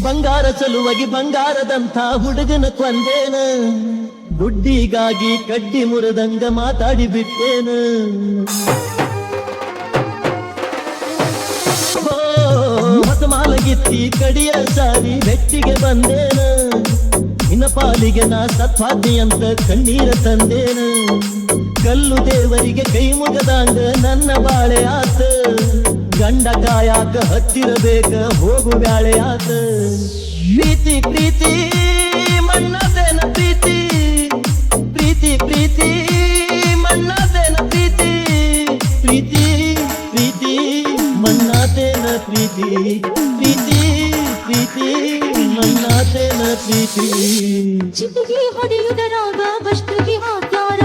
ಬಂಗಾರ ಚಲುವಾಗಿ ಬಂಗಾರದಂಥ ಹುಡುಗನ ಕೊಂದೇನ, ದುಡ್ಡಿಗಾಗಿ ಕಡ್ಡಿ ಮುರಿದಂಗ ಮಾತಾಡಿ ಬಿಟ್ಟೇನ. ಹೊಸ ಮಾಲಗಿತ್ತಿ ಕಡಿಯ ಸಾರಿ ಬೆಟ್ಟಿಗೆ ಬಂದೇನ, ನಿನ್ನ ಪಾಲಿಗೆ ನಾ ಸತ್ವಾದ್ನಿ ಅಂತ ಕಣ್ಣೀರ ತಂದೇನ. ಕಲ್ಲು ದೇವರಿಗೆ ಕೈ ಮುಗದಂಗ ನನ್ನ ಬಾಳೆ ಆತ, ಗಂಡ ಕಾಯಾಕ ಹತ್ತಿರಬೇಕ ಹೋಗು ಬ್ಯಾಳೆ ಆತ. ಪ್ರೀತಿ ಪ್ರೀತಿ ಮಣ್ಣದೇನ ಪ್ರೀತಿ, ಪ್ರೀತಿ ಪ್ರೀತಿ ಮಣ್ಣದೇನ ಪ್ರೀತಿ, ಪ್ರೀತಿ ಪ್ರೀತಿ ಮಣ್ಣದೇನ ಪ್ರೀತಿ, ಪ್ರೀತಿ ಪ್ರೀತಿ ಮಣ್ಣದೇನ ಪ್ರೀತಿ. ಚಿಟಿಗೆ ಹೊಡೆಯುವುದರಾಗ ಬಸ್ಟಿಗೆ ಹಾಕ್ಯಾರ,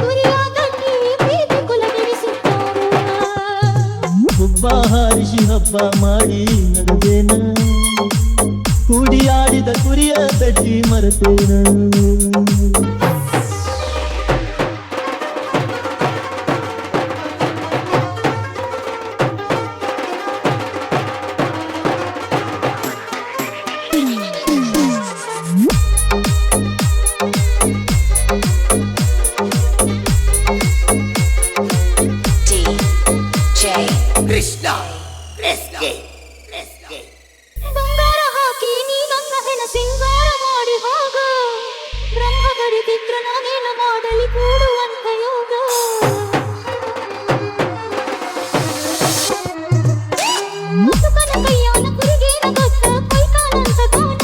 ಗುರಿಯಾದಲ್ಲಿ ಪ್ರೀತಿ ಕುಲಗೆಡಿಸುತ್ತಾರ. ಹುಬ್ಬ ಹಾರಿಸಿ ಹಬ್ಬ ಮಾಡಿ ನಡೆದೇನ, ಕೂಡಿಯಾಡಿದ ಕುರಿಯ ಬೆಟ್ಟಿ ಮರೆತೇನ. ಬಂಗಾರ ಹಾಕಿ ನೀ ನನ್ನ ಹೆಣ ಸಿಂಗಾರ ಮಾಡಿ ಹೋಗ, ಬ್ರಹ್ಮ ಬಡಿದಿದ್ರ ನಾನೇನ ಮಾಡಲಿ ಕೂಡುವಂತ ಯೋಗ. ಮುಸುಕನ ಕೈಯಾನ ಕುರಿಗೇನ ಗೊತ್ತ ಕೈಕಾಲಂತ ಗಾನ,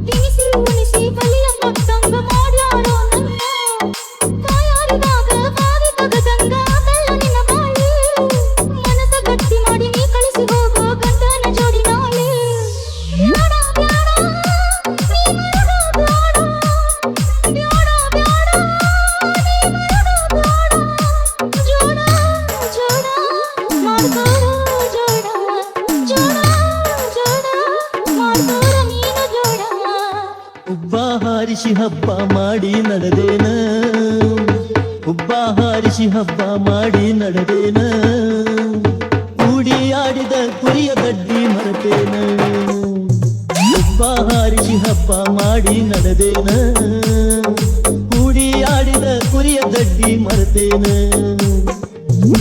ತಿನಿಸಿ ಉಣಿಸಿ ಬಲಿಯ ಕೊಟ್ಟಂಗ ಮಾಡ್ಯಾರೋ ನನ್ನ. ಬಾಯಾರಿದಾಗ ಬಾವಿ ತಗದಂಗ ಬೆಲ್ಲ ನಿನ್ನ ಬಾಳಿ, ಮನಸ ಗಟ್ಟಿ ಮಾಡಿ ನೀ ಕಳಿಸಿ ಹೋಗೋ ಗಂಡನ ಜೋಡಿ ನಾಳೆ. ಬ್ಯಾಡ ಬ್ಯಾಡ ನೀ ಮರಡ ಬ್ಯಾಡ, ಬ್ಯಾಡ ಬ್ಯಾಡ ನೀ ಮರಡ ಬ್ಯಾಡ. ಜೋಡ ಜೋಡ ಮಾಡ್ತಾರ ಜೋಡ, ಜೋಡ ಜೋಡ ಮಾಡ್ತಾರ ನೀನು ಜೋಡ. ಹುಬ್ಬ ಹಾರಿಸಿ ಹಬ್ಬ ಮಾಡಿ ನಡೆದೇನ, ಹುಬ್ಬ ಹಾರಿಸಿ ಹಬ್ಬ ಮಾಡಿ ನಡೆದೇನ. ಕೂಡಿ ಆಡಿದ ಕುರಿಯ ಗಡ್ಡಿ ಮರೆತೇನ, ಹುಬ್ಬ ಹಾರಿಸಿ ಹಬ್ಬ ಮಾಡಿ ನಡೆದೇನ. ಕೂಡಿ ಆಡಿದ ಕುರಿಯ ಗಡ್ಡಿ ಮರೆತೇನ.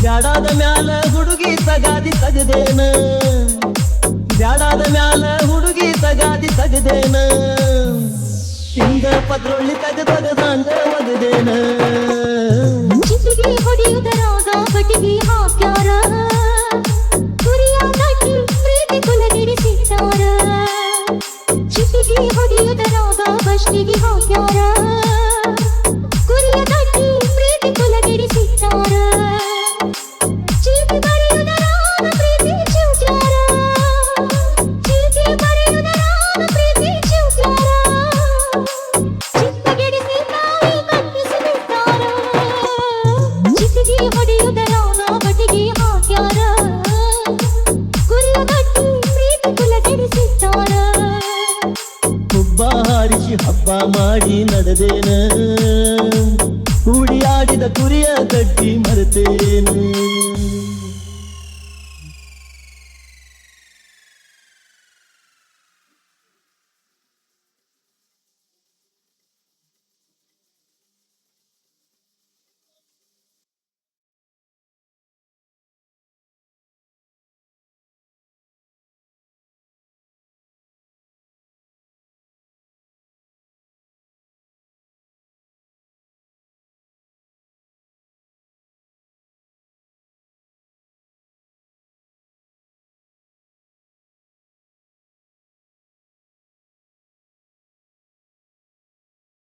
ಬ್ಯಾಡಾದ ಮ್ಯಾಲ ಹುಡುಗಿ ತಗಾದಿ ತಗದೇನ, ಬ್ಯಾಡಾದ ಮ್ಯಾಲ ಹುಡುಗಿ ತಗಾದಿ ತಗದೇನ. ಹಿಂದ ಪತ್ರೊಳ್ಳಿ ತಗದಂಗ ಒಗದೇನ. ಚಿಟಿಗೆ ಹೊಡೆಯುವುದರಾಗ ಬಟಿಗೆ ಹಾಕ್ಯಾರ,